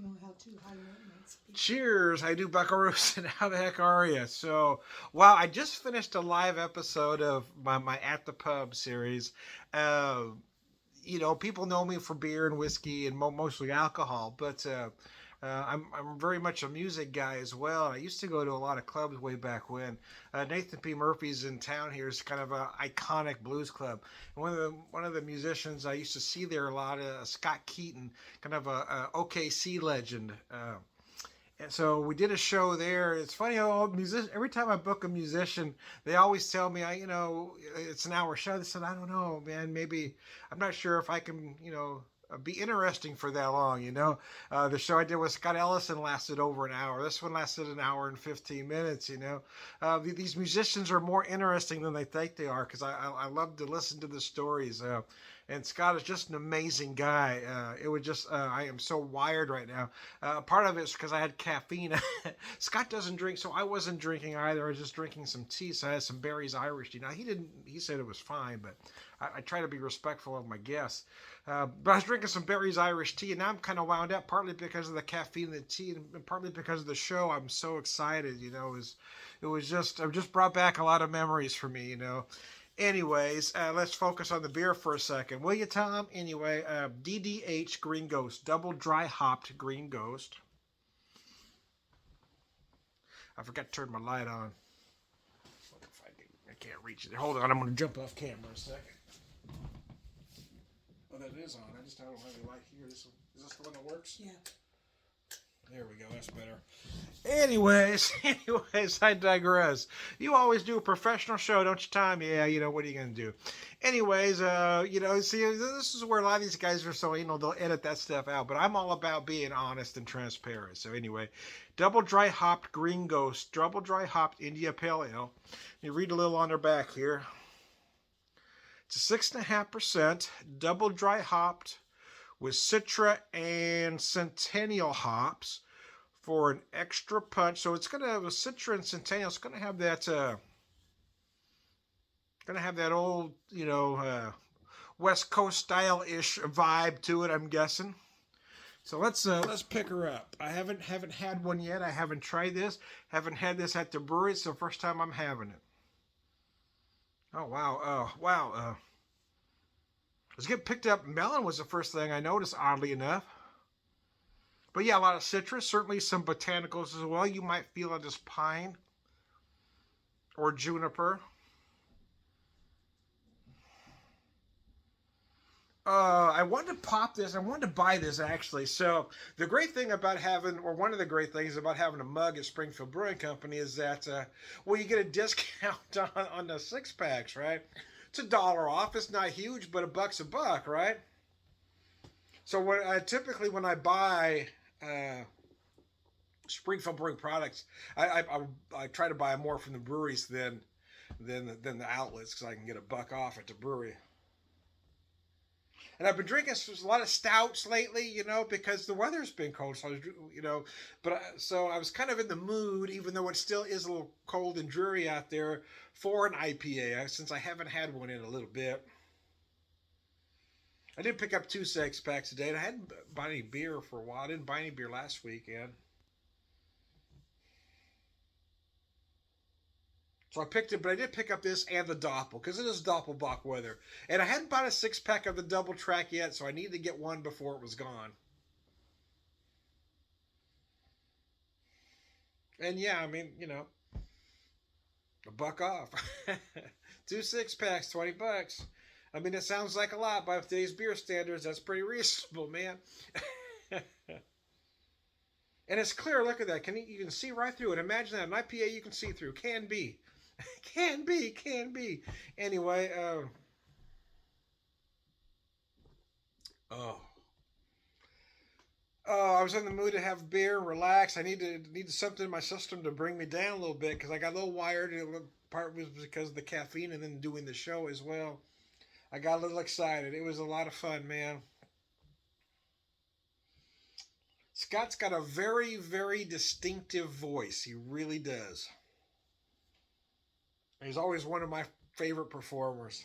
don't know how to high maintenance people. Cheers, I do buckaroos, and how the heck are you? So, wow, I just finished a live episode of my At the Pub series. Uh, People know me for beer and whiskey and mostly alcohol, but I'm very much a music guy as well. I used to go to a lot of clubs way back when. Nathan P. Murphy's in town here is kind of an iconic blues club. And one of the musicians I used to see there a lot, Scott Keaton, kind of a OKC legend. And so we did a show there. It's funny how every time I book a musician, they always tell me, it's an hour show. They said, I don't know, man. Maybe I'm not sure if I can, be interesting for that long. The show I did with Scott Ellison lasted over an hour. This one lasted an hour and 15 minutes. These musicians are more interesting than they think they are because I love to listen to the stories. And Scott is just an amazing guy. I am so wired right now. Part of it is because I had caffeine. Scott doesn't drink, so I wasn't drinking either. I was just drinking some tea. So I had some Barry's Irish tea. Now he didn't. He said it was fine, but I try to be respectful of my guests. But I was drinking some Barry's Irish tea, and now I'm kind of wound up, partly because of the caffeine in the tea, and partly because of the show. I'm so excited. It just brought back a lot of memories for me. Anyways, let's focus on the beer for a second. Will you, Tom? Anyway, DDH Greene Ghost, double dry hopped Greene Ghost. I forgot to turn my light on. I can't reach it. Hold on, I'm going to jump off camera a second. Oh, that is on. I don't have any light here. Is this the one that works? Yeah. There we go. That's better. Anyways, I digress. You always do a professional show, don't you, Tom? Yeah, what are you going to do? Anyways, see, this is where a lot of these guys are so anal, they'll edit that stuff out. But I'm all about being honest and transparent. So anyway, double dry hopped Greene Ghost, double dry hopped India Pale Ale. You read a little on their back here. It's a 6.5%, double dry hopped with Citra and Centennial hops for an extra punch. So it's going to have a Citra and Centennial. It's going to have that old, West Coast style ish vibe to it, I'm guessing. So let's pick her up. I haven't had one yet. I haven't tried this. Haven't had this at the brewery. It's the first time I'm having it. Oh wow! Wow! Let's get picked up. Melon was the first thing I noticed, oddly enough. But yeah, a lot of citrus, certainly some botanicals as well. You might feel it as pine or juniper. I wanted to pop this. I wanted to buy this actually. So the great thing about one of the great things about having a mug at Springfield Brewing Company is that, you get a discount on the 6-packs, right? It's $1 off. It's not huge, but $1's a buck, right? So typically when I buy Springfield Brewing products, I try to buy more from the breweries than the outlets because I can get $1 off at the brewery. And I've been drinking a lot of stouts lately, because the weather's been cold. So I was kind of in the mood, even though it still is a little cold and dreary out there, for an IPA, since I haven't had one in a little bit. I did pick up 2 6-packs today, and I hadn't bought any beer for a while. I didn't buy any beer last weekend. So I picked it, but I did pick up this and the Doppel, because it is Doppelbock weather. And I hadn't bought a 6-pack of the double track yet, so I needed to get one before it was gone. And yeah, I mean, $1 off. 2 6-packs, $20. I mean, it sounds like a lot by today's beer standards. That's pretty reasonable, man. And it's clear. Look at that. You can see right through it. Imagine that. An IPA you can see through. Can be. Can be. Anyway, oh. Oh, I was in the mood to have beer and relax. I needed something in my system to bring me down a little bit because I got a little wired. And part was because of the caffeine and then doing the show as well. I got a little excited. It was a lot of fun, man. Scott's got a very, very distinctive voice. He really does. He's always one of my favorite performers.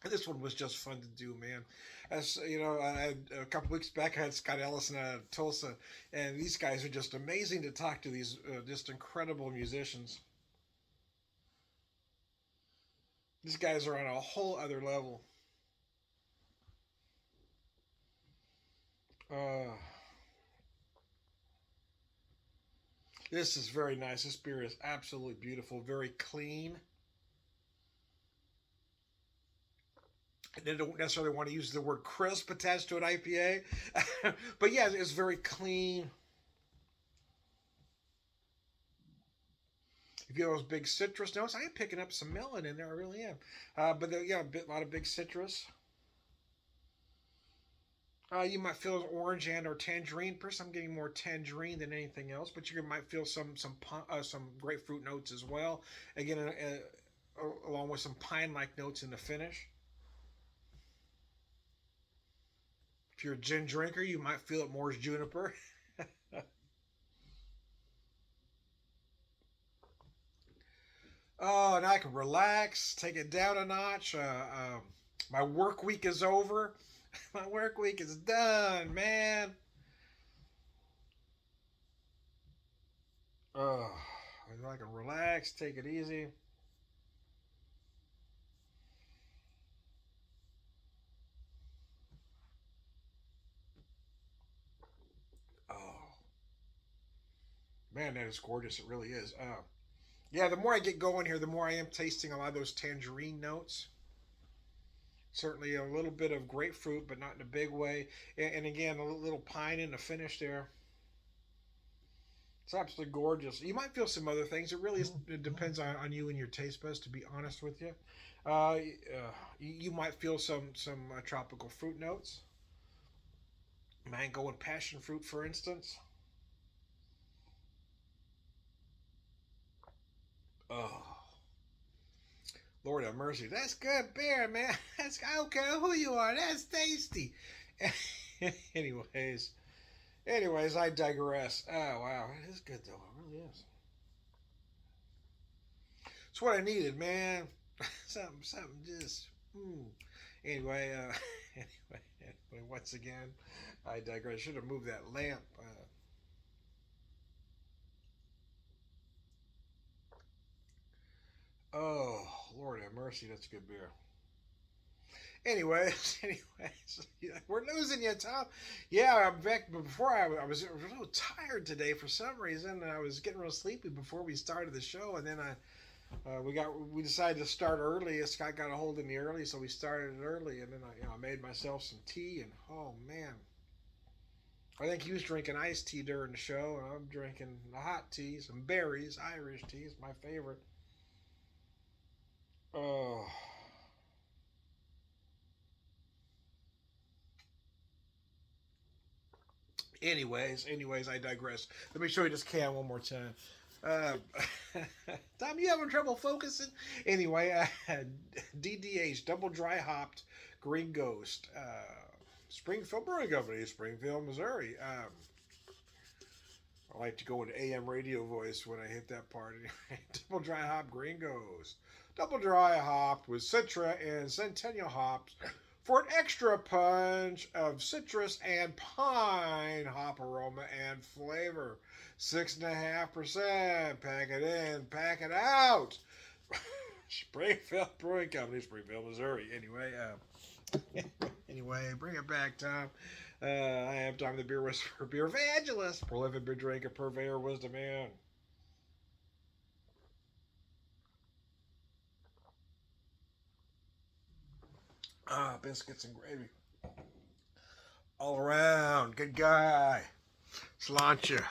This one was just fun to do, man. As you know, a couple weeks back, I had Scott Ellison out of Tulsa, and these guys are just amazing to talk to. These just incredible musicians. These guys are on a whole other level. Uh, this is very nice. This beer is absolutely beautiful, very clean. They don't necessarily want to use the word crisp attached to an IPA, but yeah, it's very clean. If you have those big citrus notes, I am picking up some melon in there. I really am. But yeah, a lot of big citrus. You might feel orange and or tangerine. Personally, I'm getting more tangerine than anything else, but you might feel some grapefruit notes as well. Again, along with some pine-like notes in the finish. If you're a gin drinker, you might feel it more as juniper. Oh, and I can relax, take it down a notch. My work week is over. My work week is done, man. Oh, I can relax, take it easy. Oh, man, that is gorgeous. It really is. Yeah, the more I get going here, the more I am tasting a lot of those tangerine notes. Certainly a little bit of grapefruit, but not in a big way. And again, a little pine in the finish there. It's absolutely gorgeous. You might feel some other things. It depends on you and your taste buds, to be honest with you. You might feel some tropical fruit notes, mango and passion fruit, for instance. Oh, Lord have mercy. That's good beer, man. I don't care who you are. That's tasty. anyways, anyways, I digress. Oh wow, it is good though. It really is. It's what I needed, man. Something just. Anyway, anyway, once again, I digress. I should have moved that lamp. Oh, Lord have mercy. That's good beer. Anyways, yeah, we're losing you, Tom. Yeah, I'm back. Before I was so tired today for some reason. I was getting real sleepy before we started the show, and then we decided to start early. Scott got a hold of me early, so we started it early, and then I made myself some tea, and oh man, I think he was drinking iced tea during the show, and I'm drinking a hot tea, some berries, Irish tea is my favorite. Oh. Anyways, I digress. Let me show you this can one more time. Uh, Tom, you having trouble focusing? Anyway, DDH, double dry hopped Green Ghost, Springfield Brewing Company, Springfield, Missouri. I like to go into AM radio voice when I hit that part. Double dry hop Green Ghost. Double dry hopped with Citra and Centennial hops for an extra punch of citrus and pine hop aroma and flavor. 6.5%. Pack it in, pack it out. Springfield Brewing Company, Springfield, Missouri. Anyway, bring it back, Tom. I am Tom the Beer Whisperer, Beer Evangelist, prolific beer drinker, purveyor, wisdom man. Biscuits and gravy. All around, good guy. Sláinte.